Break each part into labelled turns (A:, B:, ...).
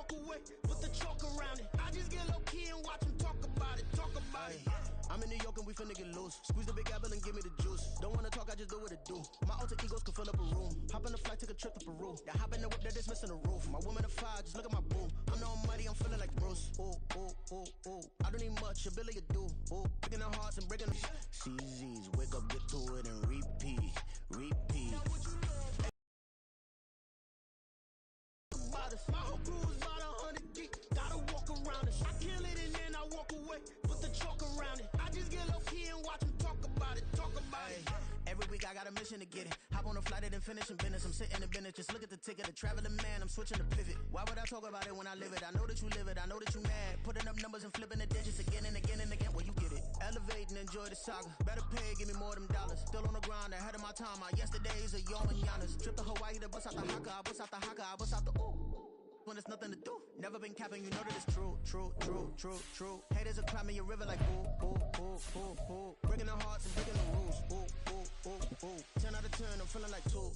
A: walk away, put the chalk around it. I just get low key and watch them talk about it, I'm in New York and we finna get loose. Squeeze the big apple and give me the juice. Don't wanna talk, I just do what it do. My alter egos can fill up a room. Hop on the flight, take a trip to Peru. Yeah, hop in the whip, that's missing the roof. My woman a fire, just look at my boo. I'm the almighty, I'm feeling like Bruce. Ooh, ooh, ooh, ooh. I don't need much, a Billy a do. Ooh, breaking their hearts and breaking them. CZs, wake up, get to it and repeat, repeat. My whole crew is about 100 deep. Gotta walk around it. I kill it and then I walk away. Put the chalk around it. I just get low key and watch them talk about it. Every week I got a mission to get it. Hop on a flight and then finish in business. I'm sitting in business. Just look at the ticket. A traveling man. I'm switching the pivot. Why would I talk about it when I live it? I know that you live it. I know that you mad. Putting up numbers and flipping the digits again and again and again. Well, you get it. Elevate and enjoy the saga. Better pay, give me more of them dollars. Still on the grind, ahead of my time. My yesterdays are yo and Giannis. Trip to Hawaii to bust out the haka. I bust out the haka. I bust out the ooh. When there's nothing to do. Never been capping, you know that it's true, true, true, true, true. Haters are climbing your river like ooh, ooh, ooh, ooh, ooh. Breaking their hearts and breaking the rules. Ooh, ooh, ooh, ooh. 10 out of 10, I'm feeling like two.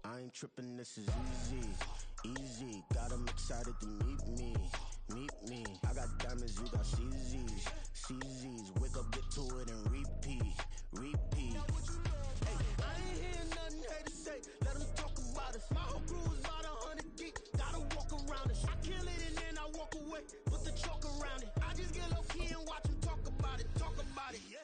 A: I ain't tripping, this is easy, easy. Got 'em excited to meet me. I got diamonds, you got CZs. Wake up, get to it and repeat. Hey, I ain't hearing nothing haters say. Let them talk about us. My whole crew is about 100 deep. Gotta walk around it. I kill it and then I walk away. Put the chalk around it. I just get low key and watch them talk about it. Yeah.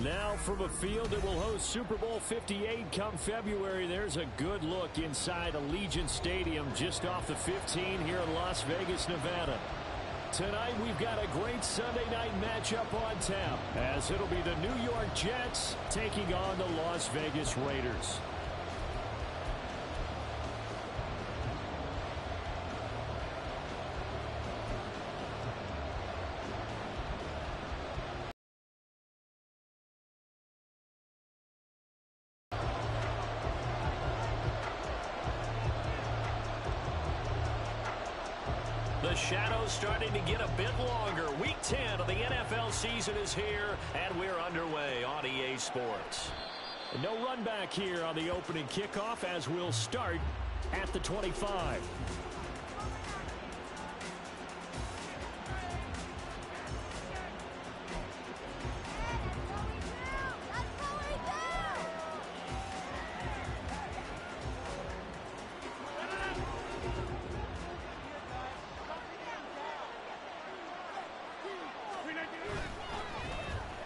B: Now from a field that will host Super Bowl 58 come February, there's a good look inside Allegiant Stadium just off the 15 here in Las Vegas, Nevada. Tonight we've got a great Sunday night matchup on tap, as it'll be the New York Jets taking on the Las Vegas Raiders. The shadow's starting to get a bit longer. Week 10 of the NFL season is here, and we're underway on EA Sports. No run back here on the opening kickoff, as we'll start at the 25.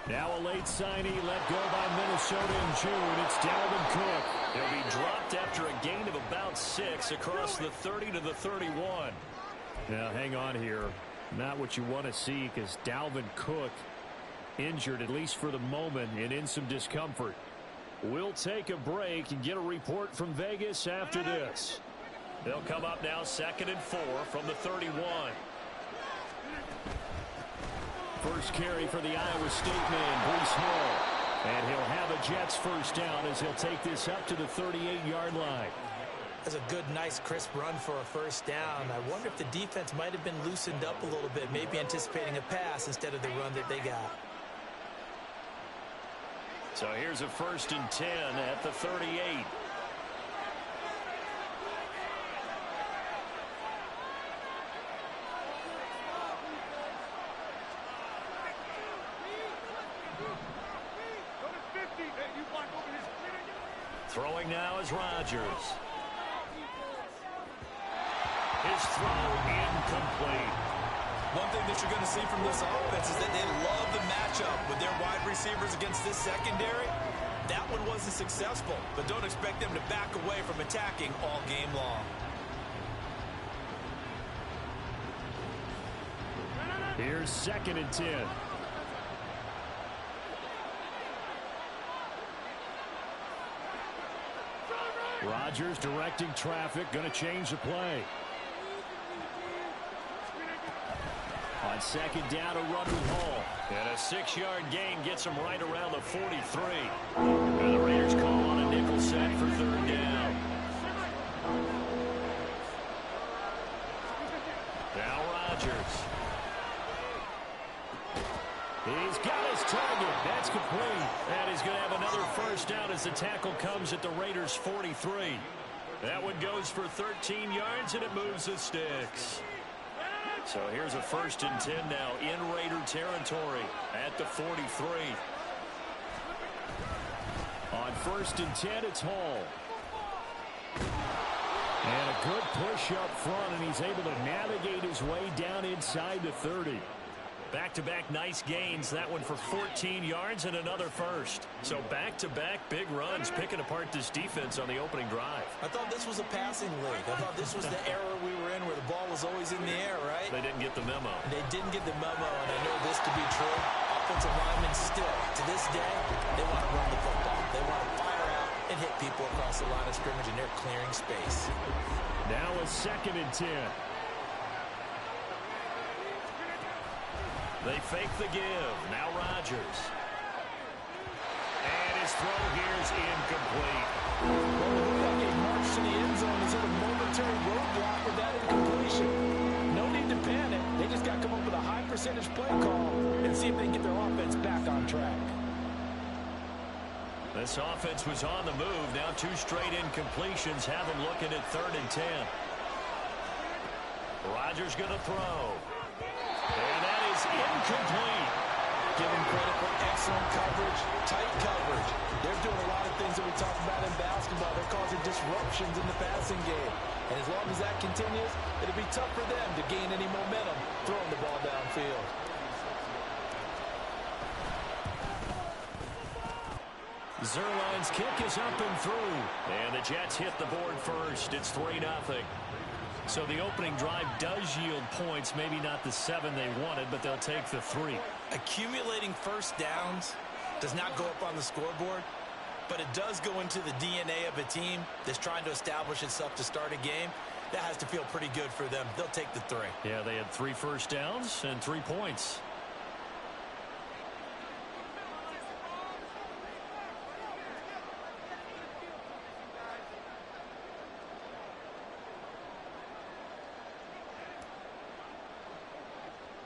B: Now a late signee let go by Minnesota in June. It's Dalvin Cook. He'll be dropped after a gain of about 6 across the 30 to the 31. Now hang on here. Not what you want to see, because Dalvin Cook injured, at least for the moment, and in some discomfort. We'll take a break and get a report from Vegas after this. They'll come up now 2nd and 4 from the 31. First carry for the Iowa State man, Breece Hall. And he'll have a Jets first down as he'll take this up to the 38-yard line.
C: That's a good, nice, crisp run for a first down. I wonder if the defense might have been loosened up a little bit, maybe anticipating a pass instead of the run that they got.
B: So here's a 1st and 10 at the 38. Throwing now is Rodgers. His throw incomplete.
D: One thing that you're going to see from this offense is that they love the matchup with their wide receivers against this secondary. That one wasn't successful, but don't expect them to back away from attacking all game long.
B: Here's 2nd and 10. Rodgers directing traffic, going to change the play. On 2nd down, a run with Hall. And a 6-yard gain gets him right around the 43. And the Raiders call on a nickel set for 3rd down. Now Rodgers. He's got his target. That's complete. And he's going to have another first down as the tackle comes at the Raiders' 43. That one goes for 13 yards, and it moves the sticks. So here's a 1st and 10 now in Raider territory at the 43. On 1st and 10, it's Hall. And a good push up front, and he's able to navigate his way down inside the 30. Back-to-back nice gains. That one for 14 yards and another first. So back-to-back big runs, picking apart this defense on the opening drive.
C: I thought this was a passing league. I thought this was the era we were in where the ball was always in the air, right?
B: They didn't get the memo.
C: They didn't get the memo, and I know this to be true. Offensive linemen still, to this day, they want to run the football. They want to fire out and hit people across the line of scrimmage, and they're clearing space.
B: Now a 2nd and 10. They fake the give. Now Rodgers. And his throw here is incomplete.
E: Well, it looked like a march to the end zone is at a momentary roadblock with that incompletion. No need to panic. They just got to come up with a high percentage play call and see if they can get their offense back on track.
B: This offense was on the move. Now 2 straight incompletions have them looking at 3rd and 10. Rodgers going to throw. And that is incomplete.
C: Give them credit for excellent coverage, tight coverage. They're doing a lot of things that we talk about in basketball. They're causing disruptions in the passing game. And as long as that continues, it'll be tough for them to gain any momentum throwing the ball downfield.
B: Zerline's kick is up and through. And the Jets hit the board first. It's 3-0. So the opening drive does yield points. Maybe not the 7 they wanted, but they'll take the 3.
C: Accumulating first downs does not go up on the scoreboard, but it does go into the DNA of a team that's trying to establish itself to start a game. That has to feel pretty good for them. They'll take the 3.
B: Yeah, they had 3 first downs and 3 points.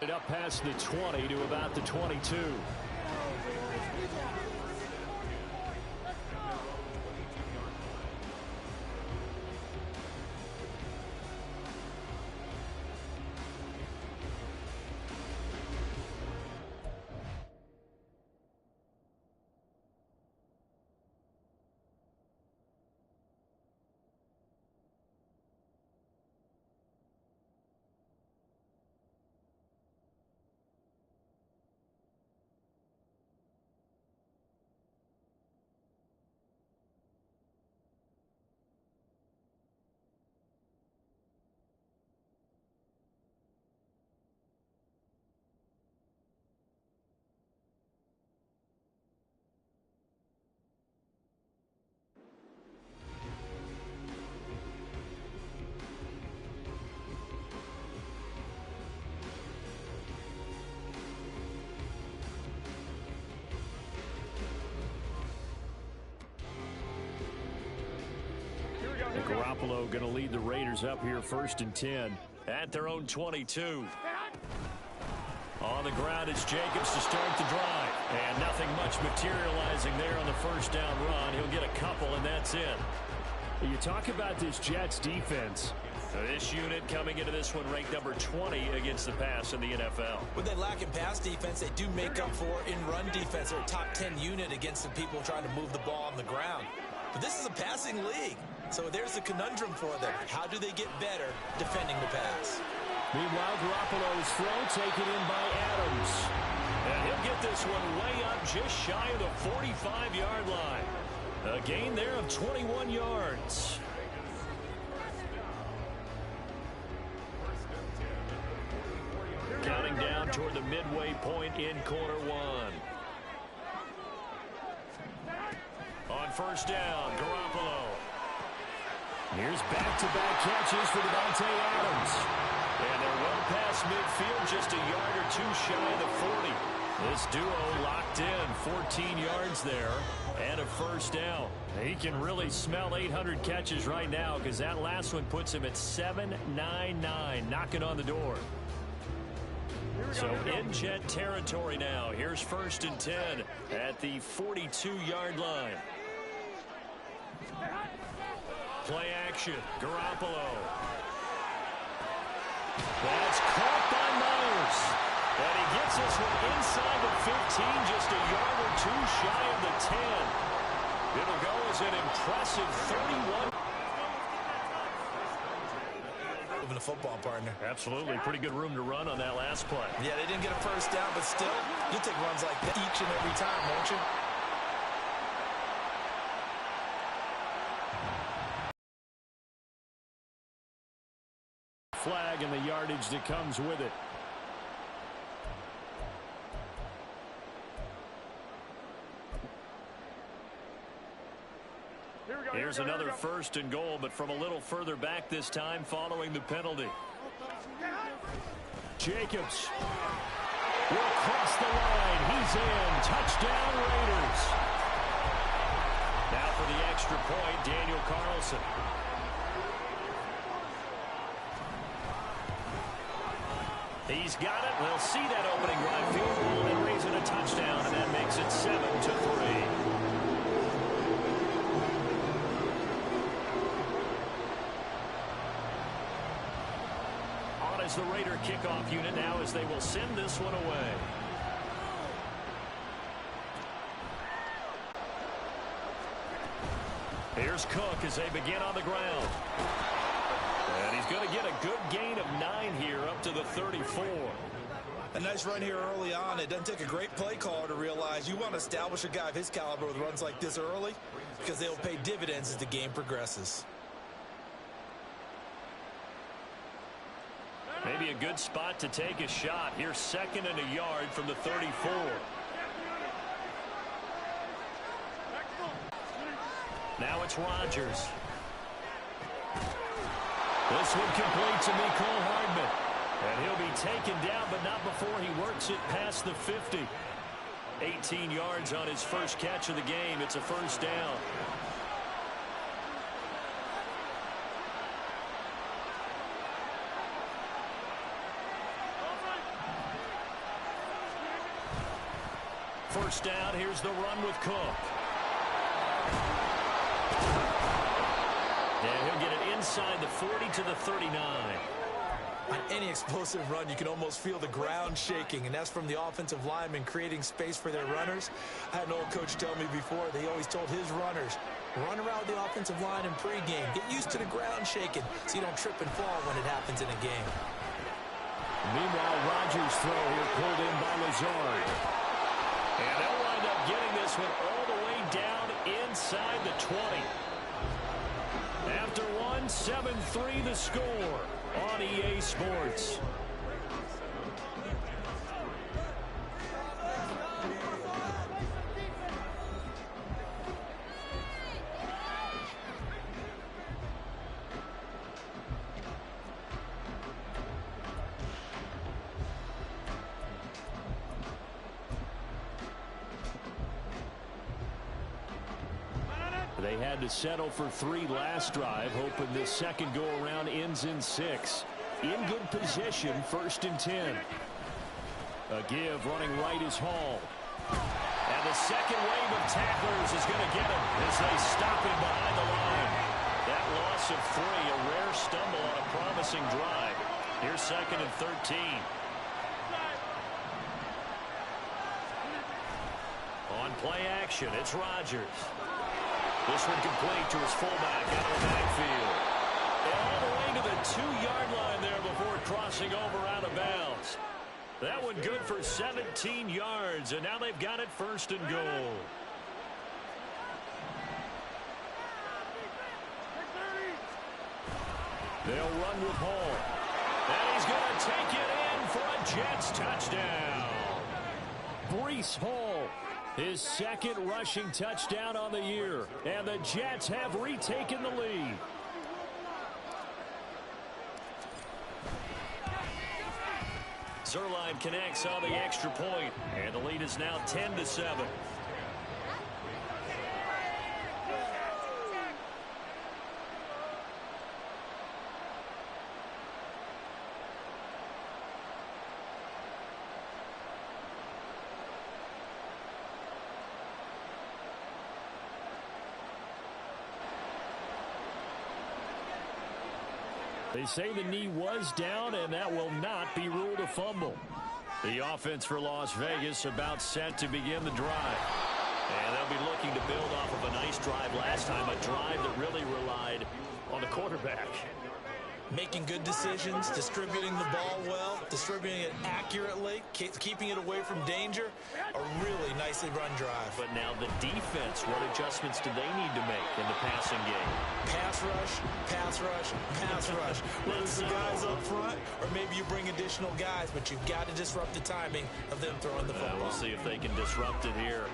B: Up past the 20 to about the 22. Garoppolo going to lead the Raiders up here 1st and 10 at their own 22. On the ground is Jacobs to start the drive. And nothing much materializing there on the first down run. He'll get a couple, and that's it. You talk about this Jets defense. This unit coming into this one ranked number 20 against the pass in the NFL.
C: When they lack in pass defense, they do make up for in run defense. They're a top 10 unit against the people trying to move the ball on the ground. But this is a passing league. So there's a conundrum for them. How do they get better defending the pass?
B: Meanwhile, Garoppolo's throw taken in by Adams. And he'll get this one way up just shy of the 45-yard line. A gain there of 21 yards. Counting down toward the midway point in quarter 1. On first down, Garoppolo. Here's back-to-back catches for Davante Adams. And they're well past midfield, just a yard or 2 shy of the 40. This duo locked in, 14 yards there, and a first down. He can really smell 800 catches right now because that last one puts him at 799, knocking on the door. So in Jet territory now. Here's 1st and 10 at the 42-yard line. Play action. Garoppolo. That's caught by Myers. And he gets this one inside the 15, just a yard or two shy of the 10. It'll go as an impressive 31.
C: Moving the football, partner.
B: Absolutely. Pretty good room to run on that last play.
C: Yeah, they didn't get a first down, but still, you take runs like that each and every time, won't you?
B: Flag and the yardage that comes with it. Here's another 1st and goal, but from a little further back this time following the penalty. Jacobs will cross the line. He's in. Touchdown, Raiders. Now for the extra point, Daniel Carlson. He's got it. We'll see that opening drive field goal and raise it a touchdown, and that makes it 7-3. As the Raider kickoff unit now as they will send this one away. Here's Cook as they begin on the ground. And he's going to get a good gain of 9 here up to the 34.
C: A nice run here early on. It doesn't take a great play caller to realize you want to establish a guy of his caliber with runs like this early because they'll pay dividends as the game progresses.
B: Maybe a good spot to take a shot. Here's 2nd and a yard from the 34. Now it's Rodgers. This one complete to Mecole Hardman. And he'll be taken down, but not before he works it past the 50. 18 yards on his first catch of the game. It's a 1st down. First down, here's the run with Cook. And he'll get it inside the 40 to the 39.
C: On any explosive run, you can almost feel the ground shaking, and that's from the offensive linemen creating space for their runners. I had an old coach tell me before, they always told his runners, run around the offensive line in pregame. Get used to the ground shaking so you don't trip and fall when it happens in a game.
B: Meanwhile, Rodgers' throw here pulled in by Lazard. And they'll wind up getting this one all the way down inside the 20. After 7-3 the score on EA Sports. They had to settle for 3 last drive, hoping this second go-around ends in 6. In good position, 1st and 10. A give running right is Hall. And the second wave of tacklers is going to get him as they stop him behind the line. That loss of 3, a rare stumble on a promising drive. Here's 2nd and 13. On play action, it's Rodgers. This one complete to his fullback out of the backfield. And all the way to the 2-yard line there before crossing over out of bounds. That one good for 17 yards, and now they've got it 1st and goal. They'll run with Hall. And he's going to take it in for a Jets touchdown. Breece Hall. His 2nd rushing touchdown on the year. And the Jets have retaken the lead. Zerline connects on the extra point. And the lead is now 10-7. They say the knee was down, and that will not be ruled a fumble. The offense for Las Vegas about set to begin the drive. And they'll be looking to build off of a nice drive last time, a drive that really relied on the quarterback.
C: Making good decisions, distributing the ball well, distributing it accurately, keeping it away from danger. A really nicely run drive.
B: But now the defense, what adjustments do they need to make in the passing game?
C: Pass rush, pass rush, pass rush. Whether it's the guys up front or maybe you bring additional guys, but you've got to disrupt the timing of them throwing the football.
B: We'll see if they can disrupt it here.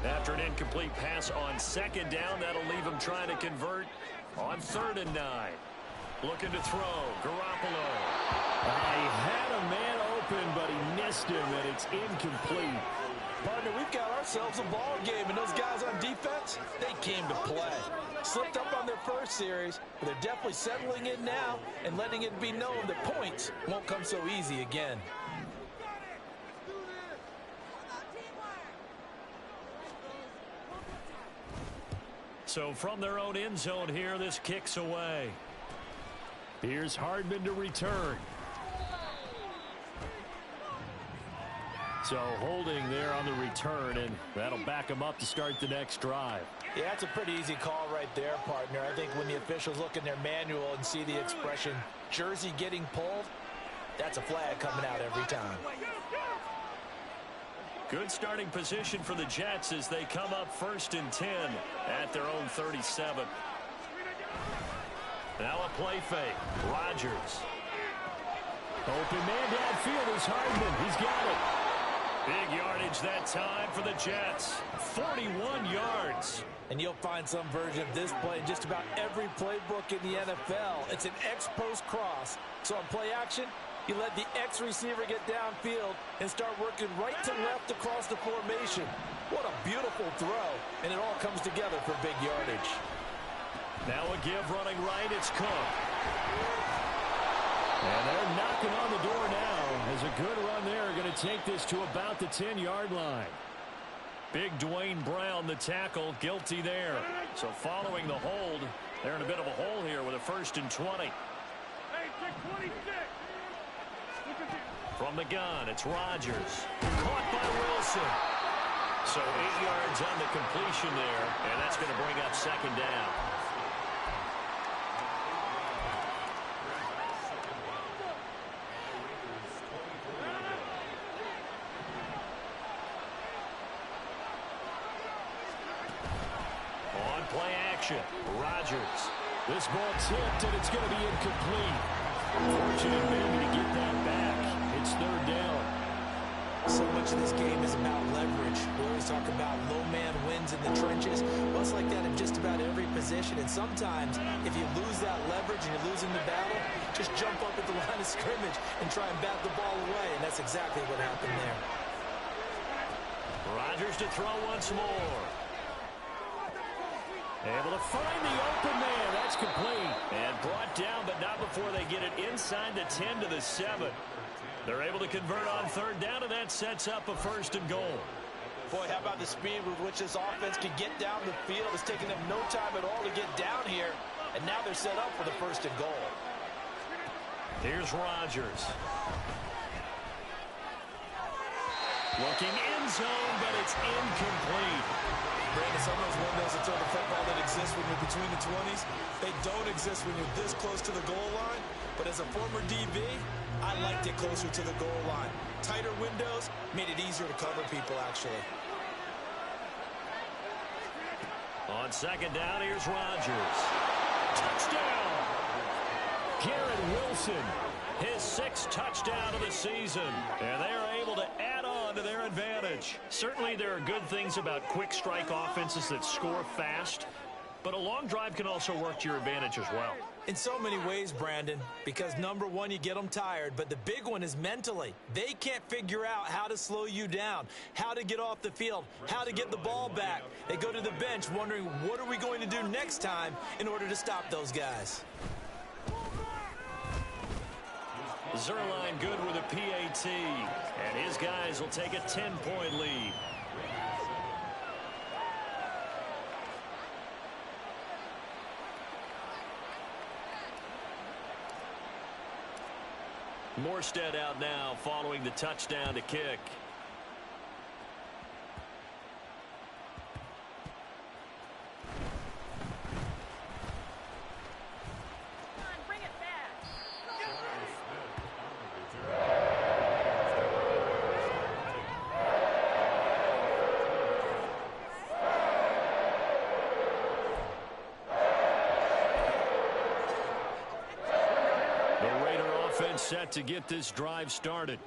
B: After an incomplete pass on second down, that'll leave them trying to convert on 3rd and 9. Looking to throw. Garoppolo. He had a man open, but he missed him, and it's incomplete.
C: Partner, we've got ourselves a ball game, and those guys on defense, they came to play. Slipped up on their first series, but they're definitely settling in now and letting it be known that points won't come so easy again.
B: So from their own end zone here, this kicks away. Here's Hardman to return. So holding there on the return, and that'll back him up to start the next drive.
C: Yeah, that's a pretty easy call right there, partner. I think when the officials look in their manual and see the expression jersey getting pulled, that's a flag coming out every time.
B: Good starting position for the Jets as they come up 1st and 10 at their own 37. Now a play fake. Rodgers. Open man downfield is Hardman. He's got it. Big yardage that time for the Jets. 41 yards.
C: And you'll find some version of this play in just about every playbook in the NFL. It's an X-post cross. So on play action, you let the X receiver get downfield and start working right to left across the formation. What a beautiful throw. And it all comes together for big yardage.
B: Now a give running right, it's Cook. And they're knocking on the door now. As a good run there, going to take this to about the 10-yard line. Big Dwayne Brown, the tackle, guilty there. So following the hold, they're in a bit of a hole here with a 1st and 20. From the gun, it's Rodgers. Caught by Wilson. So 8 yards on the completion there, and that's going to bring up 2nd down. On play action, Rodgers. This ball tipped, and it's going to be incomplete. Fortunate maybe to get that back. It's 3rd down.
C: So much of this game is about leverage. We always talk about low man wins in the trenches. Well, it's like that in just about every position. And sometimes, if you lose that leverage and you're losing the battle, just jump up at the line of scrimmage and try and bat the ball away. And that's exactly what happened there.
B: Rodgers to throw once more. Able to find the open man. That's complete. And brought down, but not before they get it inside the 10 to the 7. They're able to convert on 3rd down, and that sets up a 1st and goal.
C: Boy, how about the speed with which this offense can get down the field? It's taking them no time at all to get down here. And now they're set up for the 1st and goal.
B: Here's Rodgers. Looking end zone, but it's incomplete.
D: Brandon, some of those windows to throw the football that exist when you're between the 20s, they don't exist when you're this close to the goal line. But as a former DB, I liked it closer to the goal line. Tighter windows made it easier to cover people, actually.
B: On 2nd down, here's Rodgers. Touchdown! Garrett Wilson, his 6th touchdown of the season. And they are able to add on to their advantage. Certainly there are good things about quick strike offenses that score fast, but a long drive can also work to your advantage as well.
C: In so many ways, Brandon, because number one, you get them tired, but the big one is mentally. They can't figure out how to slow you down, how to get off the field, how to get the ball back. They go to the bench wondering, what are we going to do next time in order to stop those guys?
B: Zerline good with a PAT, and his guys will take a 10-point lead. Morstead out now following the touchdown to kick. Set to get this drive started.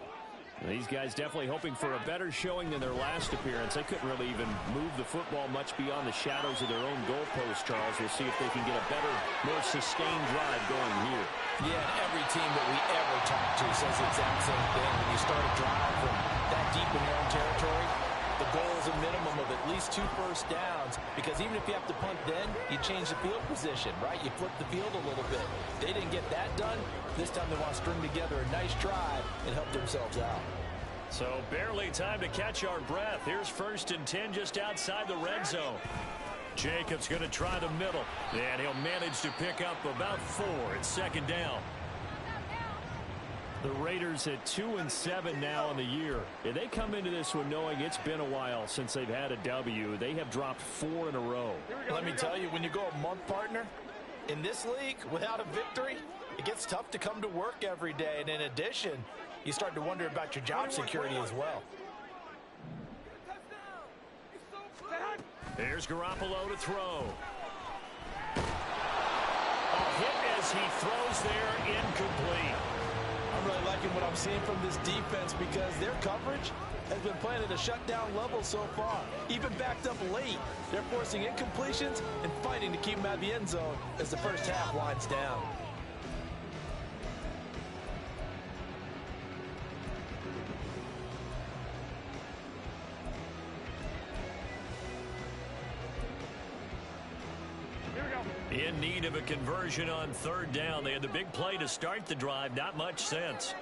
B: These guys definitely hoping for a better showing than their last appearance. They couldn't really even move the football much beyond the shadows of their own goalpost, Charles. We'll see if they can get a better, more sustained drive going here.
C: Yeah, and every team that we ever talk to says the exact same thing. When you start a drive from that deep in your own territory, the goal is a minimum of at least 2 first downs, because even if you have to punt then, you change the field position, right? You flip the field a little bit. They didn't get that done. This time they want to string together a nice drive and help themselves out.
B: So barely time to catch our breath. Here's 1st and 10 just outside the red zone. Jacobs going to try the middle, and he'll manage to pick up about 4. It's 2nd down. The Raiders at 2-7 now in the year. And they come into this one knowing it's been a while since they've had a W. They have dropped 4 in a row.
C: Let me tell you, when you go a month, partner, in this league, without a victory, it gets tough to come to work every day. And in addition, you start to wonder about your job security as well.
B: Here's Garoppolo to throw. A hit as he throws there, incomplete.
C: I'm really liking what I'm seeing from this defense, because their coverage has been playing at a shutdown level so far. Even backed up late, they're forcing incompletions and fighting to keep them out of the end zone as the first half winds down.
B: In need of a conversion on 3rd down. They had the big play to start the drive. Not much sense.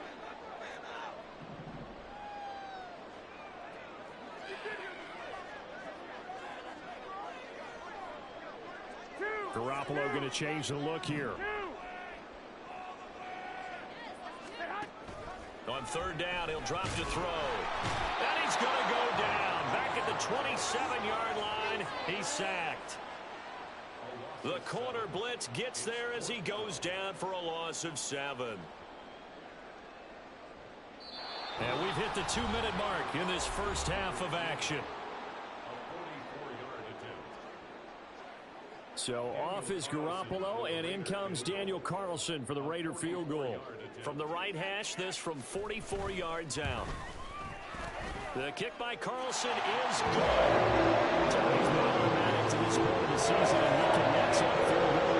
B: Garoppolo going to change the look here. On 3rd down, he'll drop to throw. And he's going to go down. Back at the 27-yard line. He's sacked. The corner blitz gets there as he goes down for a loss of 7. And we've hit the 2-minute mark in this first half of action. So off is Garoppolo, and in comes Daniel Carlson for the Raider field goal. From the right hash, this from 44 yards out. The kick by Carlson is good. He's been automatic to this point of the season, and he connects on field goal.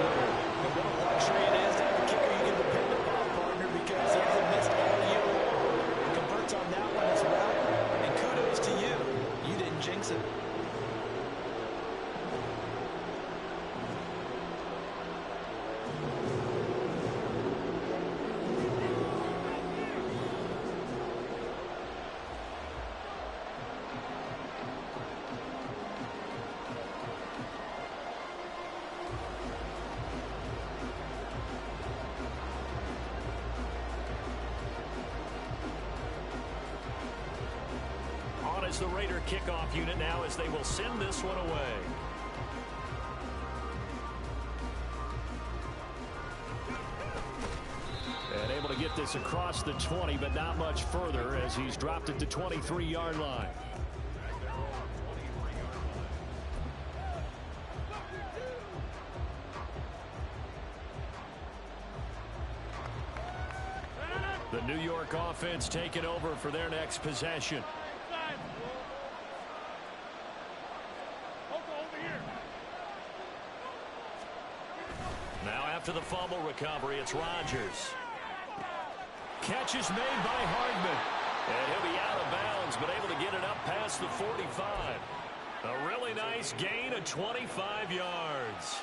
C: And what a luxury it is to have a kicker you can depend upon, partner, because he hasn't missed all year long. Converts on that one as well. And kudos to you. You didn't jinx it.
B: The Raider kickoff unit now as they will send this one away. And able to get this across the 20, but not much further as he's dropped it to 23-yard line. The New York offense taking over for their next possession. After the fumble recovery, it's Rodgers. Catch is made by Hardman. And he'll be out of bounds, but able to get it up past the 45. A really nice gain of 25 yards.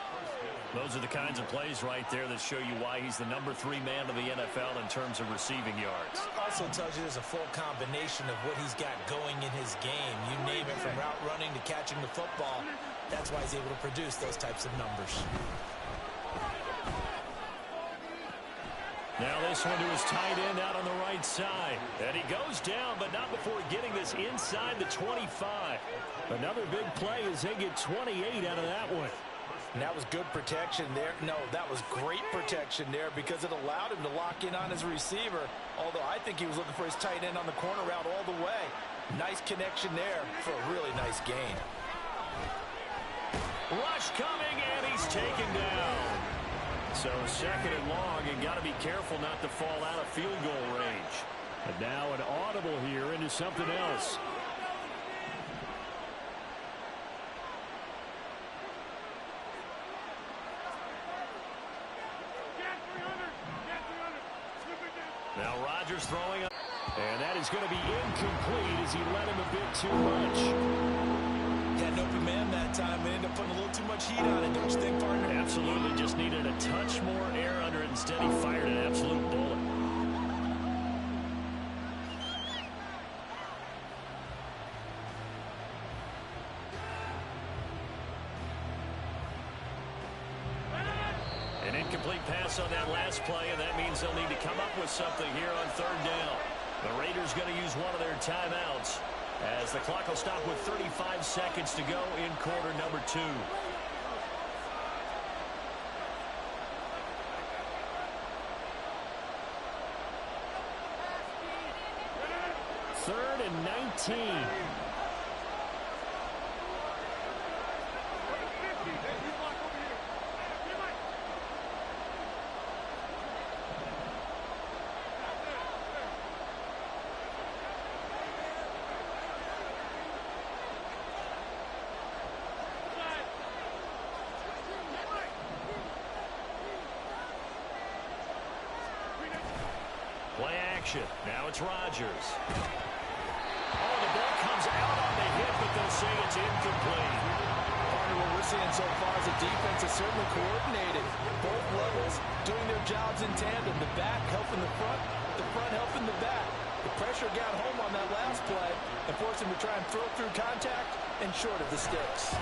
B: Those are the kinds of plays right there that show you why he's the number 3 man of the NFL in terms of receiving yards.
C: Also tells you there's a full combination of what he's got going in his game. You name it, from route running to catching the football. That's why he's able to produce those types of numbers.
B: Now this one to his tight end out on the right side. And he goes down, but not before getting this inside the 25. Another big play as they get 28 out of that one.
E: And that was good protection there. No, that was great protection there because it allowed him to lock in on his receiver. Although I think he was looking for his tight end on the corner route all the way. Nice connection there for a really nice gain.
B: Rush coming, and he's taken down. So second and long, and got to be careful not to fall out of field goal range. And now an audible here into something else. Now Rodgers throwing up. And that is going to be incomplete as he let him a bit too much.
E: Had an open man that time and ended up putting a little too much heat on it, don't you think, partner?
B: Absolutely. Just needed a touch more air under it. Instead, he fired an absolute bullet. An incomplete pass on that last play, and that means they'll need to come up with something here on third down. The Raiders going to use one of their timeouts as the clock will stop with 35 seconds to go in quarter number 2. Third and 19. Play action. Now it's Rodgers. Oh, the ball comes out on the hit, but they'll say it's incomplete.
E: Partner, what we're seeing so far is the defense is certainly coordinated. Both levels doing their jobs in tandem. The back helping the front helping the back. The pressure got home on that last play and forced him to try and throw through contact and short of the sticks.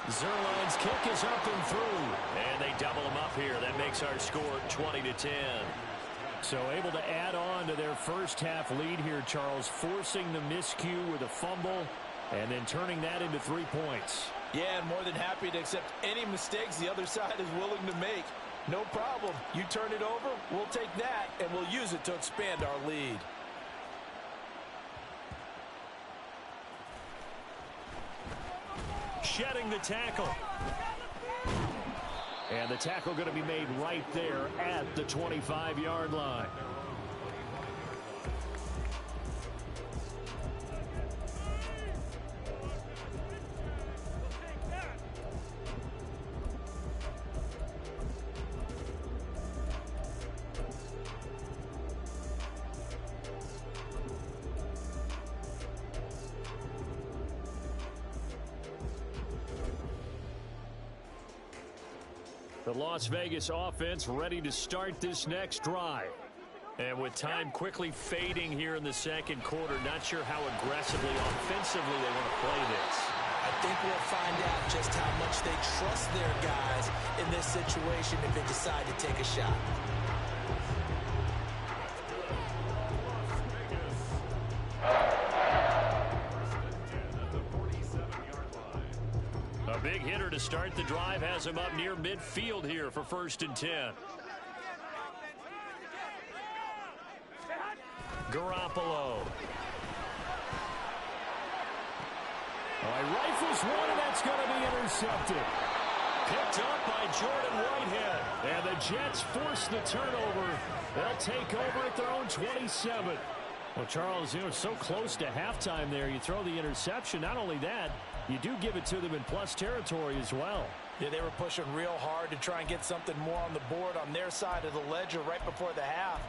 B: Zerline's kick is up and through, and they double him up here. That makes our score 20-10. So able to add on to their first half lead here, Charles, forcing the miscue with a fumble and then turning that into 3 points.
E: Yeah, and more than happy to accept any mistakes the other side is willing to make. No problem. You turn it over, we'll take that, and we'll use it to expand our lead.
B: Shedding the tackle. And the tackle going to be made right there at the 25-yard line. The Las Vegas offense ready to start this next drive. And with time quickly fading here in the second quarter, not sure how aggressively, offensively they want to play this.
C: I think we'll find out just how much they trust their guys in this situation if they decide to take a shot.
B: A big hitter to start the drive has him up near midfield here for 1st and 10. Garoppolo. Rifles one, and that's going to be intercepted. Picked up by Jordan Whitehead. And the Jets force the turnover. They'll take over at their own 27. Well, Charles, so close to halftime there. You throw the interception. Not only that, you do give it to them in plus territory as well.
E: Yeah, they were pushing real hard to try and get something more on the board on their side of the ledger right before the half.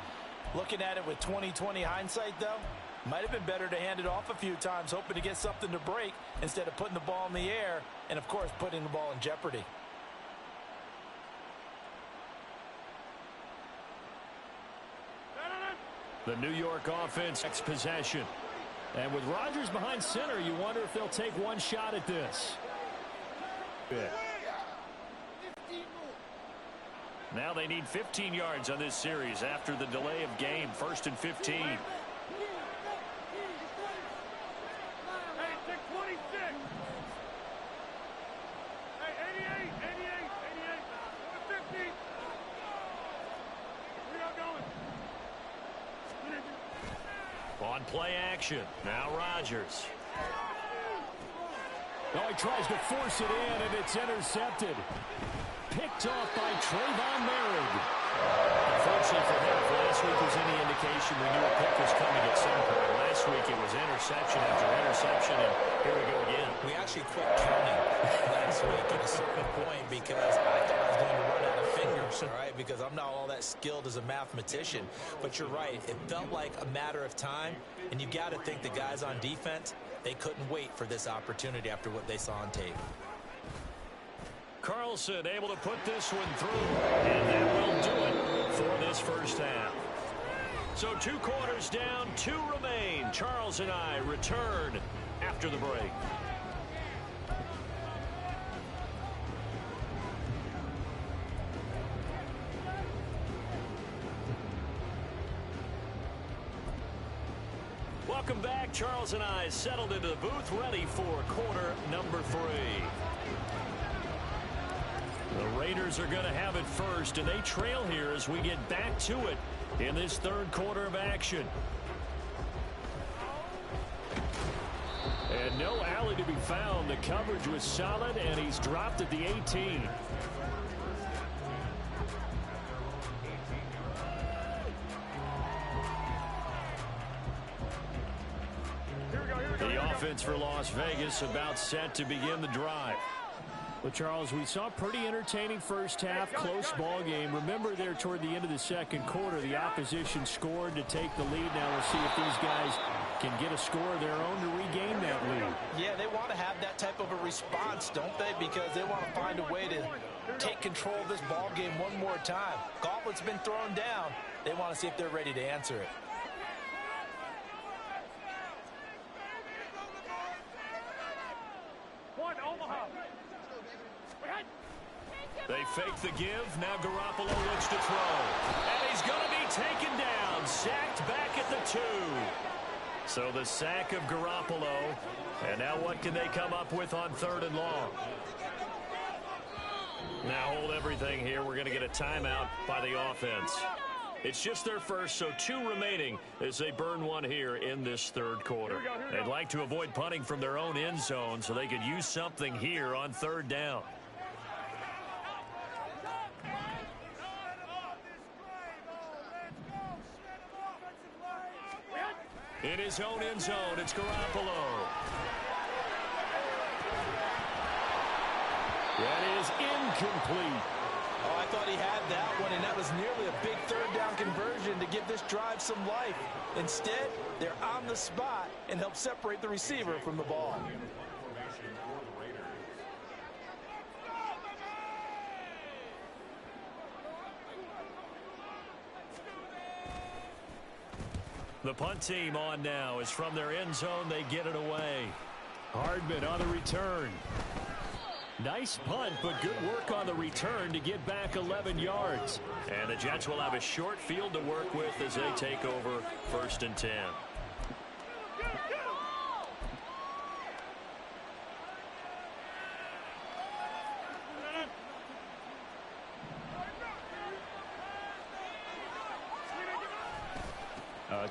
E: Looking at it with 20/20 hindsight, though, might have been better to hand it off a few times, hoping to get something to break instead of putting the ball in the air and, of course, putting the ball in jeopardy.
B: The New York offense next possession. And with Rodgers behind center, you wonder if they'll take one shot at this. Now they need 15 yards on this series after the delay of game. 1st and 15.
F: Hey, take 26. Hey, 88, 50. We are going.
B: On play action. Now Rodgers.
E: Oh, he tries to force it in, and it's intercepted. Picked off by Trayvon Merritt.
B: Unfortunately for him, if last week was any indication, we knew a pick was coming at some point. Last week it was interception after interception, and here we go again.
D: We actually quit counting last week at a certain point because I thought I was going to run out of fingers, all right, because I'm not all that skilled as a mathematician. But you're right. It felt like a matter of time, and you got to think the guys on defense, they couldn't wait for this opportunity after what they saw on tape.
B: Carlson able to put this one through, and that will do it for this first half. So 2 quarters down, 2 remain. Charles and I return after the break. Welcome back. Charles and I settled into the booth, ready for quarter number 3. The Raiders are going to have it first, and they trail here as we get back to it in this 3rd quarter of action. And no alley to be found. The coverage was solid, and he's dropped at the 18. The offense for Las Vegas about set to begin the drive.
E: Well, Charles, we saw a pretty entertaining first half, close ball game. Remember there toward the end of the 2nd quarter, the opposition scored to take the lead. Now we'll see if these guys can get a score of their own to regain that lead.
C: Yeah, they want to have that type of a response, don't they? Because they want to find a way to take control of this ball game one more time. Gauntlet's been thrown down. They want to see if they're ready to answer it.
B: They fake the give. Now Garoppolo looks to throw. And he's going to be taken down. Sacked back at the 2. So the sack of Garoppolo. And now what can they come up with on 3rd and long? Now hold everything here. We're going to get a timeout by the offense. It's just their first, so 2 remaining as they burn one here in this 3rd quarter. They'd like to avoid punting from their own end zone so they could use something here on 3rd down. In his own end zone, it's Garoppolo.
E: That is incomplete.
C: Oh, I thought he had that one, and that was nearly a big 3rd down conversion to give this drive some life. Instead, they're on the spot and help separate the receiver from the ball.
B: The punt team on now is from their end zone. They get it away.
E: Hardman on the return. Nice punt, but good work on the return to get back 11 yards.
B: And the Jets will have a short field to work with as they take over 1st and 10.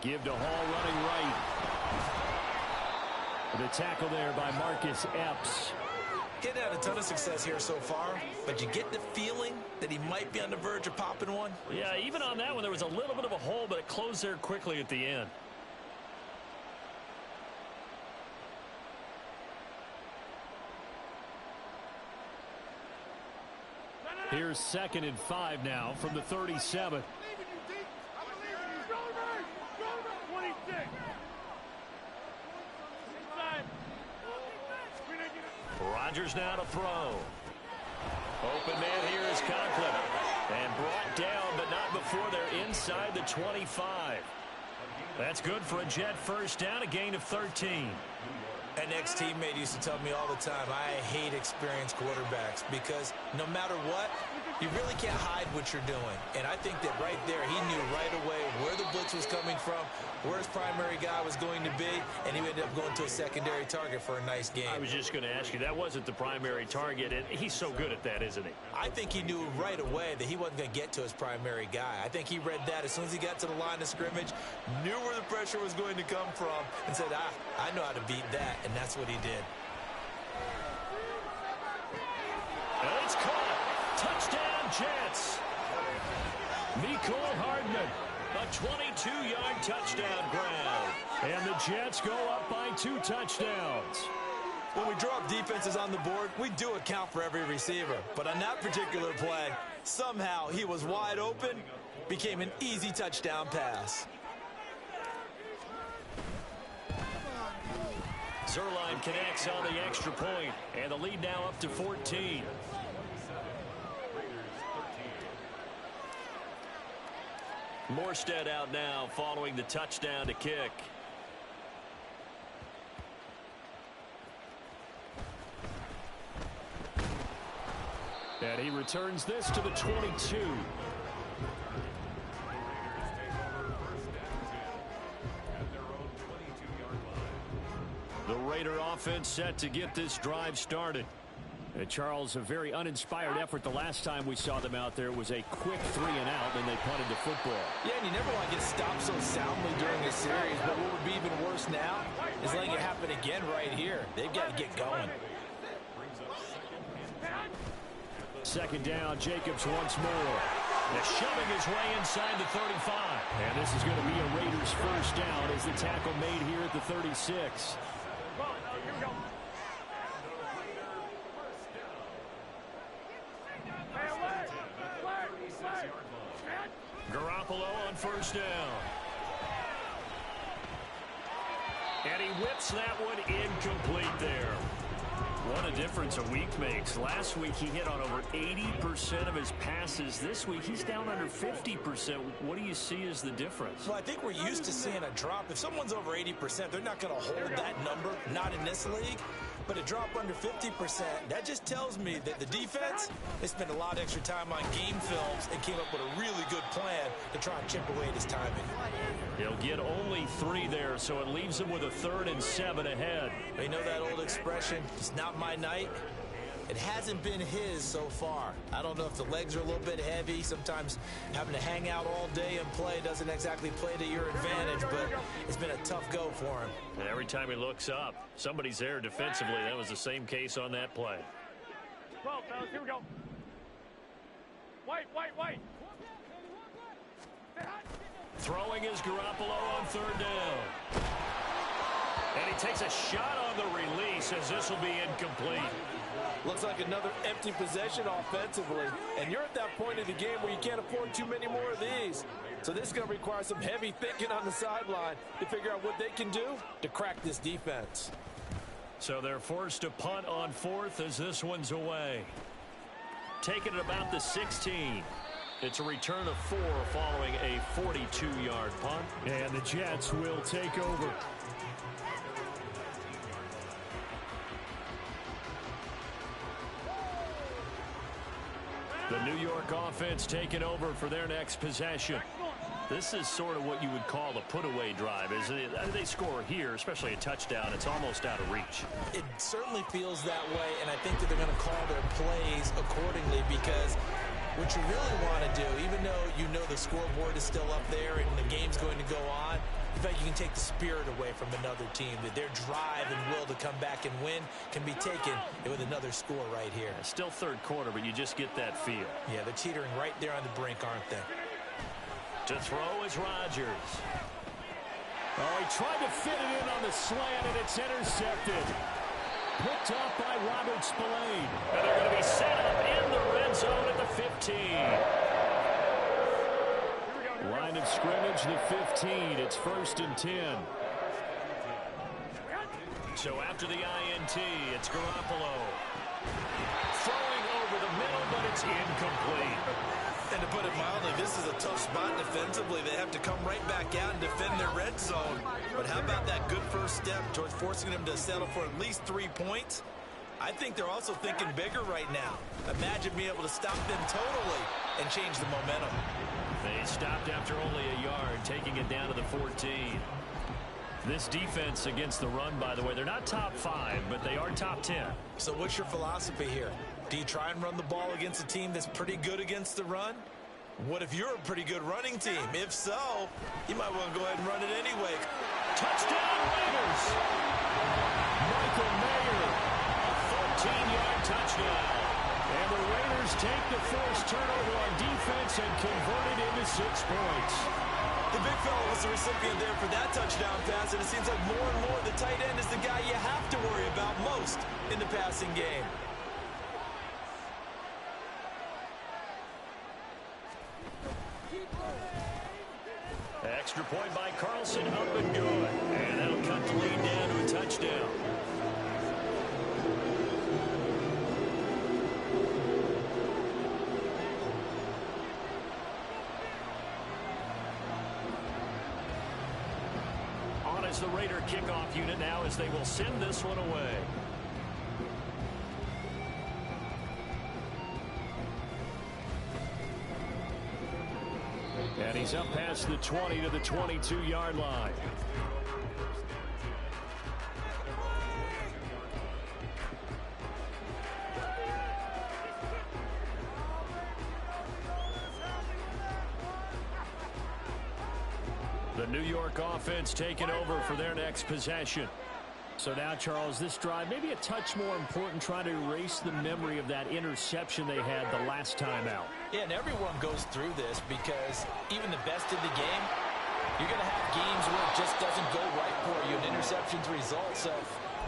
E: Give to Hall running right. The tackle there by Marcus Epps.
D: He's had a ton of success here so far, but you get the feeling that he might be on the verge of popping one.
B: Yeah, even on that one, there was a little bit of a hole, but it closed there quickly at the end.
E: Here's 2nd and 5 now from the 37.
B: Rodgers now to throw. Open man here is Conklin. And brought down, but not before they're inside the 25. That's good for a Jet first down, a gain of 13.
C: An ex-teammate used to tell me all the time, I hate experienced quarterbacks because no matter what, you really can't hide what you're doing. And I think that right there, he knew right away where the blitz was coming from, where his primary guy was going to be, and he ended up going to a secondary target for a nice game.
B: I was just going to ask you, that wasn't the primary target, and he's so good at that, isn't he?
C: I think he knew right away that he wasn't going to get to his primary guy. I think he read that as soon as he got to the line of scrimmage, knew where the pressure was going to come from, and said, I know how to beat that, and that's what he did.
B: And it's caught. Touchdown, Jets. Mecole Hardman, a 22-yard touchdown grab. And the Jets go up by 2 touchdowns.
C: When we draw up defenses on the board, we do account for every receiver. But on that particular play, somehow he was wide open, became an easy touchdown pass.
B: Zerline connects on the extra point, and the lead now up to 14. Morstead out now following the touchdown to kick. And he returns this to the 22. The Raider offense set to get this drive started. And Charles, a very uninspired effort the last time we saw them out there. It was a quick 3 and out, and they punted the football.
C: Yeah, and you never want to get stopped so soundly during a series, but what would be even worse now is letting it happen again right here. They've got to get going.
B: Second down, Jacobs once more. They're shoving his way inside the 35. And this is going to be a Raiders first down as the tackle made here at the 36.
F: Here we go.
B: Garoppolo on first down. And he whips that one incomplete there. What a difference a week makes. Last week he hit on over 80% of his passes. This week he's down under 50%. What do you see as the difference?
C: Well, I think we're used to seeing a drop. If someone's over 80%, they're not going to hold that number, not in this league. But a drop under 50%, that just tells me that the defense, they spent a lot of extra time on game films and came up with a really good plan to try and chip away at his timing.
B: He'll get only 3 there, so it leaves him with a 3rd and 7 ahead.
C: You know that old expression, it's not my night? It hasn't been his so far. I don't know if the legs are a little bit heavy. Sometimes having to hang out all day and play doesn't exactly play to your advantage, but it's been a tough go for him.
B: And every time he looks up, somebody's there defensively. That was the same case on that play.
F: 12, fellas, here we go. Wait.
B: Throwing is Garoppolo on 3rd down. And he takes a shot on the release as this will be incomplete.
E: Looks like another empty possession offensively. And you're at that point of the game where you can't afford too many more of these. So this is going to require some heavy thinking on the sideline to figure out what they can do to crack this defense.
B: So they're forced to punt on 4th as this one's away. Taking it about the 16. It's a return of 4 following a 42-yard punt. And the Jets will take over. The New York offense taking over for their next possession. This is sort of what you would call a put-away drive, isn't it? They score here, especially a touchdown. It's almost out of reach.
C: It certainly feels that way, and I think that they're going to call their plays accordingly because what you really want to do, even though you know the scoreboard is still up there and the game's going to go on, in fact, you can take the spirit away from another team, that their drive and will to come back and win can be taken with another score right here.
B: Still 3rd quarter, but you just get that feel.
C: Yeah, they're teetering right there on the brink, aren't they?
B: To throw is Rodgers. Oh, he tried to fit it in on the slant, and it's intercepted. Picked off by Robert Spillane. And they're going to be set up in the red zone at the 15. Line of scrimmage, the 15. It's 1st and 10. So after the INT, it's Garoppolo. Throwing over the middle, but it's incomplete.
D: And to put it mildly, this is a tough spot defensively. They have to come right back out and defend their red zone. But how about that good first step towards forcing them to settle for at least 3 points? I think they're also thinking bigger right now. Imagine being able to stop them totally and change the momentum.
B: They stopped after only a yard, taking it down to the 14. This defense against the run, by the way, they're not top 5, but they are top 10.
D: So what's your philosophy here? Do you try and run the ball against a team that's pretty good against the run? What if you're a pretty good running team? If so, you might want to go ahead and run it anyway.
B: Touchdown, Raiders! Michael Mayer, a 14-yard touchdown. And the Raiders take the first turnover on defense and convert it into 6 points.
D: The big fella was the recipient there for that touchdown pass, and it seems like more and more the tight end is the guy you have to worry about most in the passing game.
B: Extra point by Carlson, up and good. And that'll cut the lead down to a touchdown. On as the Raider kickoff unit now as they will send this one away. And he's up past the 20 to the 22-yard line. The New York offense taking over for their next possession. So now, Charles, this drive maybe a touch more important, trying to erase the memory of that interception they had the last time out.
E: Yeah, and everyone goes through this because even the best in the game, you're going to have games where it just doesn't go right for you, and interceptions result. So,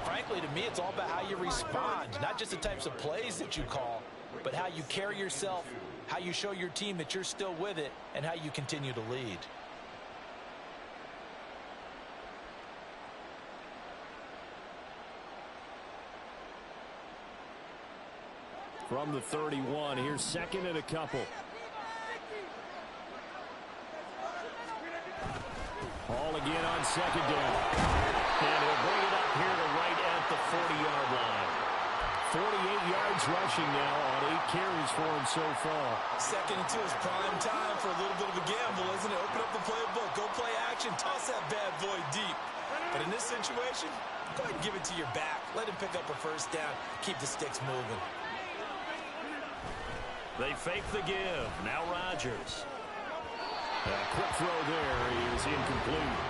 E: frankly, to me, it's all about how you respond, not just the types of plays that you call, but how you carry yourself, how you show your team that you're still with it, and how you continue to lead.
B: From the 31, here's second and a couple. Hall again on second down. And he'll bring it up here to right at the 40-yard line. 48 yards rushing now on 8 carries for him so far.
D: Second and 2 is prime time for a little bit of a gamble, isn't it? Open up the playbook, go play action, toss that bad boy deep. But in this situation, go ahead and give it to your back. Let him pick up a first down, keep the sticks moving.
B: They fake the give. Now Rodgers. A quick throw there is incomplete.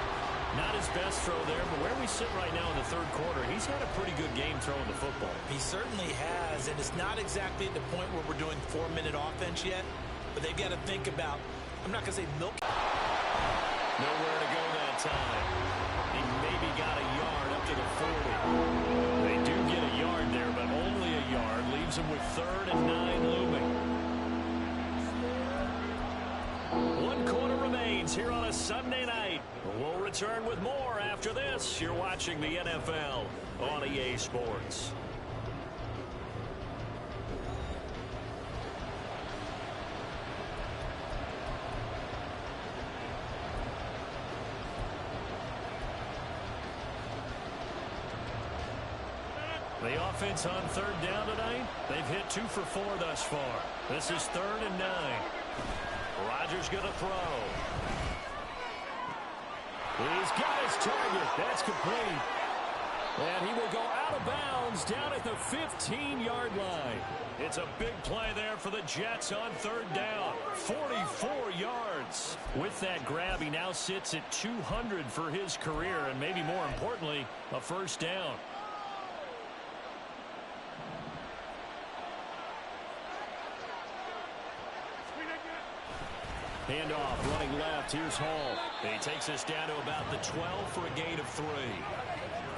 B: Not his best throw there, but where we sit right now in the third quarter, he's had a pretty good game throwing the football.
D: He certainly has, and it's not exactly at the point where we're doing 4-minute offense yet, but they've got to think about, I'm not going to say milk.
B: Nowhere to go that time. He maybe got a yard up to the 40. They do get a yard there, but only a yard. Leaves him with 3rd and 9 looming. 1 quarter remains here on a Sunday night. We'll return with more after this. You're watching the NFL on EA Sports. The offense on 3rd down tonight, they've hit 2 for 4 thus far. This is 3rd and 9. Rodgers going to throw. He's got his target. That's complete. And he will go out of bounds down at the 15-yard line. It's a big play there for the Jets on 3rd down. 44 yards. With that grab, he now sits at 200 for his career, and maybe more importantly, a first down. Handoff, running left. Here's Hall. He takes us down to about the 12 for a gain of 3.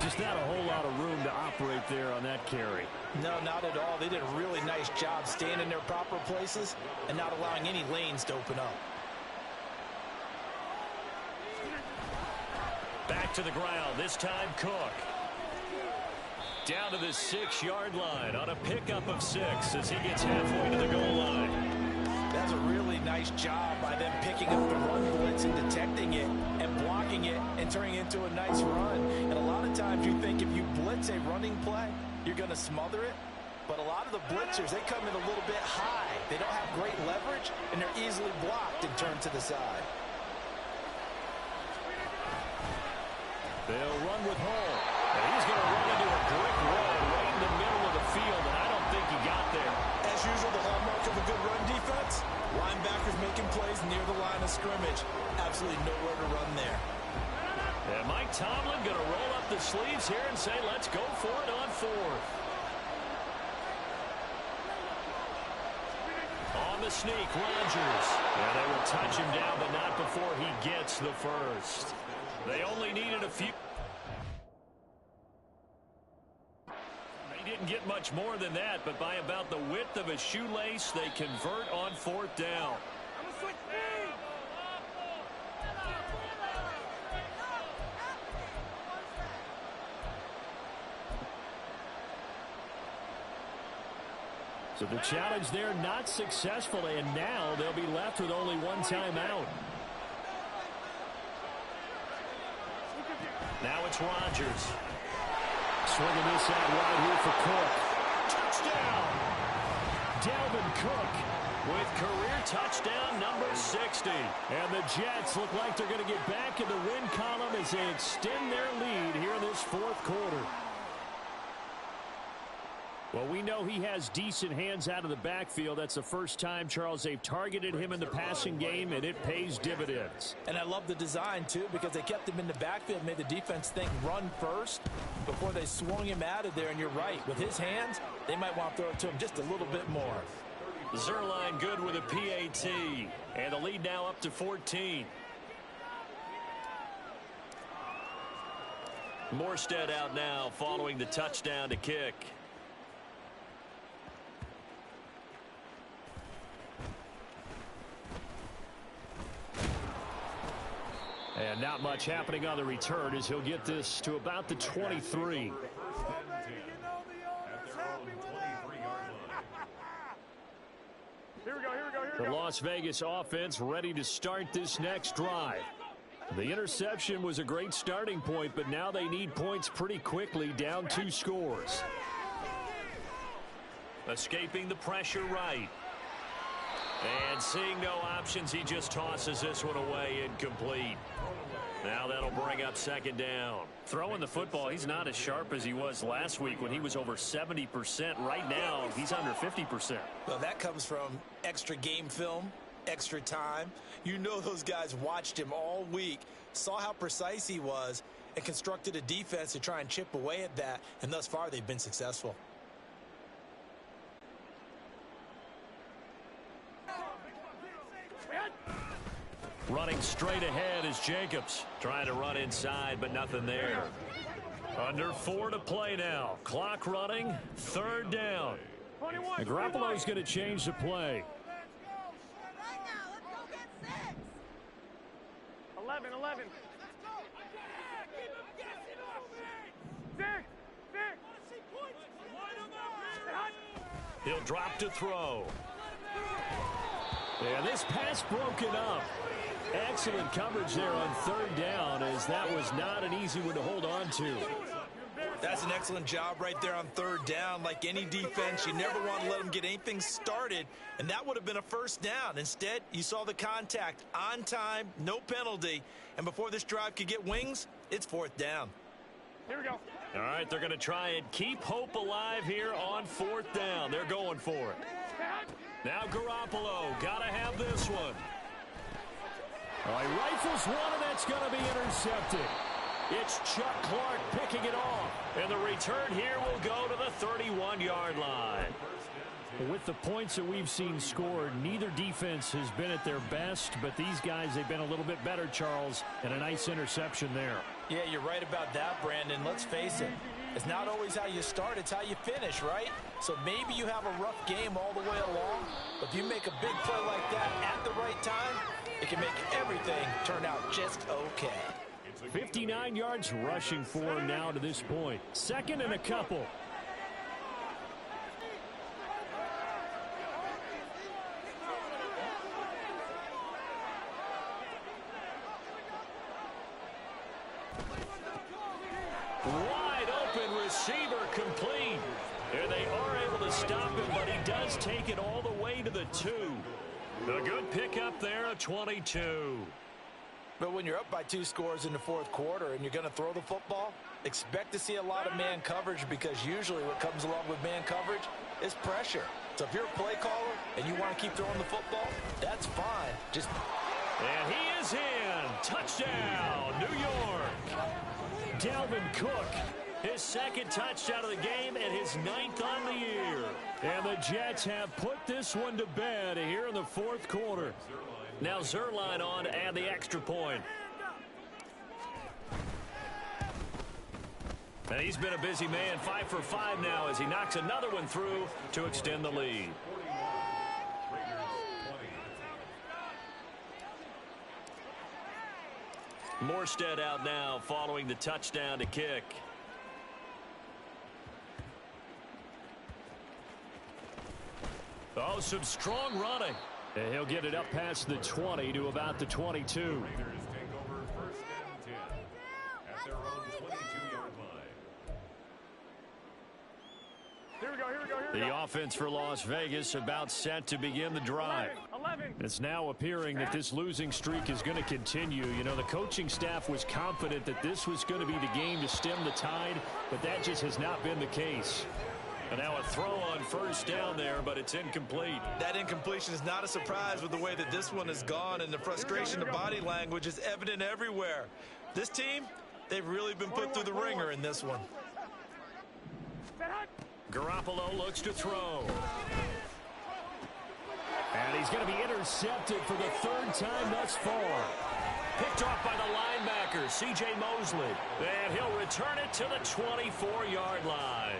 B: Just not a whole lot of room to operate there on that carry.
E: No, not at all. They did a really nice job staying in their proper places and not allowing any lanes to open up.
B: Back to the ground, this time Cook. Down to the 6-yard line on a pickup of 6 as he gets halfway to the goal line.
D: That
E: does a really nice job by them picking up the run blitz and detecting it and blocking it and turning it into a nice run. And a lot of times you think if you blitz a running play, you're going to smother it. But a lot of the blitzers, they come in a little bit high. They don't have great leverage, and they're easily blocked and turned to the side.
B: They'll run with Hall. And he's going to run into a brick wall right in the middle of the field, and I don't think he got there.
D: As usual, the hallmark of a good run defense, linebackers making plays near the line of scrimmage. Absolutely nowhere to run there.
B: And Mike Tomlin going to roll up the sleeves here and say, let's go for it on fourth. On the sneak, Rodgers. And they will touch him down, but not before he gets the first. They only needed a few. They didn't get much more than that, but by about the width of a shoelace, they convert on fourth down. So the challenge there not successful, and now they'll be left with only one timeout. Now it's Rodgers. Swinging this out wide here for Cook. Touchdown! Dalvin Cook with career touchdown number 60. And the Jets look like they're going to get back in the win column as they extend their lead here in this fourth quarter. Well, we know he has decent hands out of the backfield. That's the first time, Charles, they've targeted him in the passing game, and it pays dividends.
E: And I love the design, too, because they kept him in the backfield, made the defense think run first before they swung him out of there. And you're right. With his hands, they might want to throw it to him just a little bit more.
B: Zerline good with a PAT. And the lead now up to 14. Morstead out now following the touchdown to kick. And not much happening on the return as he'll get this to about the 23. The Las Vegas offense ready to start this next drive. The interception was a great starting point, but now they need points pretty quickly, down 2 scores. Escaping the pressure right. And seeing no options, he just tosses this one away, incomplete. Now that'll bring up second down. Throwing the football, he's not as sharp as he was last week when he was over 70%. Right now, he's under 50%.
E: Well, that comes from extra game film, extra time. You know those guys watched him all week, saw how precise he was, and constructed a defense to try and chip away at that, and thus far they've been successful.
B: Running straight ahead is Jacobs. Trying to run inside, but nothing there. Under 4 to play now. Clock running. Third down. Garoppolo's going to change the play.
F: 11. 6.
B: He'll drop to throw. And this pass broken up. Excellent coverage there on third down, as that was not an easy one to hold on to.
D: That's an excellent job right there on third down. Like any defense, you never want to let them get anything started, and that would have been a first down. Instead, you saw the contact on time, no penalty, and before this drive could get wings, it's fourth down.
F: Here we go.
B: All right, they're going to try and keep hope alive here on fourth down. They're going for it. Now Garoppolo, got to have this one. All right, rifles one, and that's going to be intercepted. It's Chuck Clark picking it off. And the return here will go to the 31-yard line. With the points that we've seen scored, neither defense has been at their best, but these guys, they've been a little bit better, Charles, and a nice interception there.
E: Yeah, you're right about that, Brandon. Let's face it. It's not always how you start, it's how you finish, right? So maybe you have a rough game all the way along, but if you make a big play like that at the right time, it can make everything turn out just okay.
B: 59 yards rushing for him now to this point. Second and a couple. to stop him, but he does take it all the way to the 2. A good pickup there, a 22.
C: But when you're up by 2 scores in the fourth quarter and you're going to throw the football, expect to see a lot of man coverage, because usually what comes along with man coverage is pressure. So if you're a play caller and you want to keep throwing the football, that's fine.
B: And he is in. Touchdown, New York. Dalvin Cook, his second touchdown of the game and his 9th on the year. And the Jets have put this one to bed here in the fourth quarter. Now Zerline on to add the extra point. And he's been a busy man, 5 for 5 now as he knocks another one through to extend the lead. Morstead out now following the touchdown to kick. Oh, some strong running. And he'll get it up past the 20 to about the 22. The offense for Las Vegas about set to begin the drive.
F: 11.
B: It's now appearing that this losing streak is going to continue. You know, the coaching staff was confident that this was going to be the game to stem the tide, but that just has not been the case. And now a throw on first down there, but it's incomplete.
D: That incompletion is not a surprise with the way that this one has gone, and the frustration of body language is evident everywhere. This team, they've really been put through the ringer in this one.
B: Garoppolo looks to throw. And he's going to be intercepted for the 3rd time thus far. Picked off by the linebacker, C.J. Mosley. And he'll return it to the 24-yard line.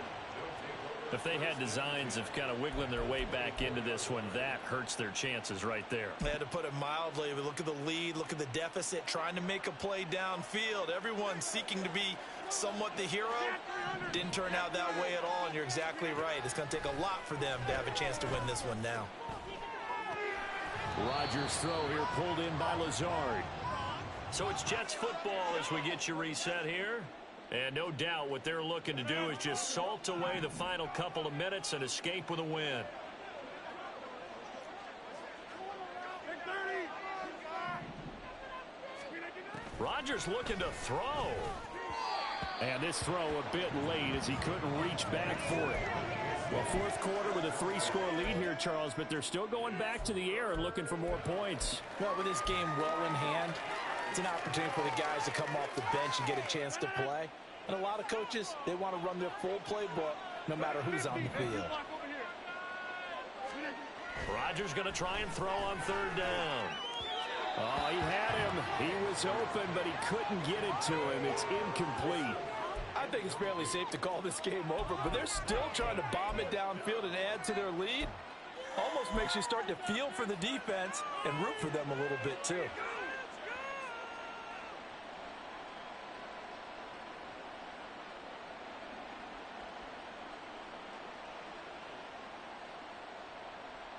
B: If they had designs of kind of wiggling their way back into this one, that hurts their chances right there.
D: They had to put it mildly, but look at the lead, look at the deficit, trying to make a play downfield. Everyone seeking to be somewhat the hero. Didn't turn out that way at all, and you're exactly right. It's going to take a lot for them to have a chance to win this one now.
B: Rodgers' throw here pulled in by Lazard. So it's Jets football as we get you reset here. And no doubt what they're looking to do is just salt away the final couple of minutes and escape with a win. Rodgers looking to throw. And this throw a bit late as he couldn't reach back for it. Well, fourth quarter with a 3-score lead here, Charles, but they're still going back to the air and looking for more points.
C: Well, with this game well in hand, it's an opportunity for the guys to come off the bench and get a chance to play. And a lot of coaches, they want to run their full playbook no matter who's on the field.
B: Rodgers going to try and throw on 3rd down. Oh, he had him. He was open, but he couldn't get it to him. It's incomplete.
C: I think it's fairly safe to call this game over, but they're still trying to bomb it downfield and add to their lead. Almost makes you start to feel for the defense and root for them a little bit too.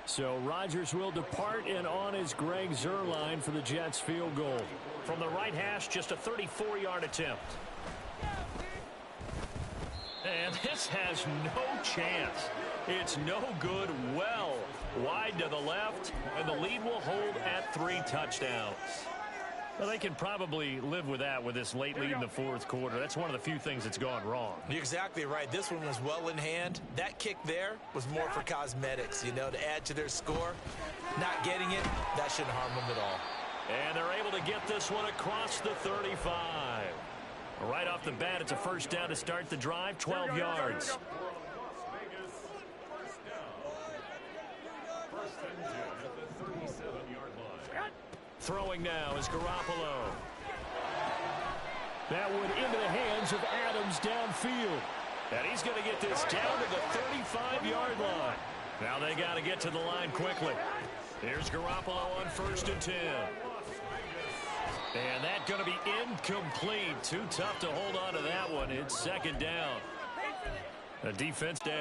B: So Rodgers will depart, and on is Greg Zuerlein for the Jets field goal. From the right hash, just a 34-yard attempt. And this has no chance. It's no good. Well wide to the left, and the lead will hold at 3 touchdowns. Well, they can probably live with that with this late lead in the fourth quarter. That's one of the few things that's gone wrong.
D: You're exactly right. This one was well in hand. That kick there was more for cosmetics, you know, to add to their score. Not getting it, that shouldn't harm them at all.
B: And they're able to get this one across the 35. Right off the bat, it's a first down to start the drive, 12 yards. Throwing now is Garoppolo. That one into the hands of Adams downfield. And he's going to get this down to the 35-yard line. Now they got to get to the line quickly. Here's Garoppolo on 1st and 10. And that's going to be incomplete. Too tough to hold on to that one. It's 2nd down. The defense down.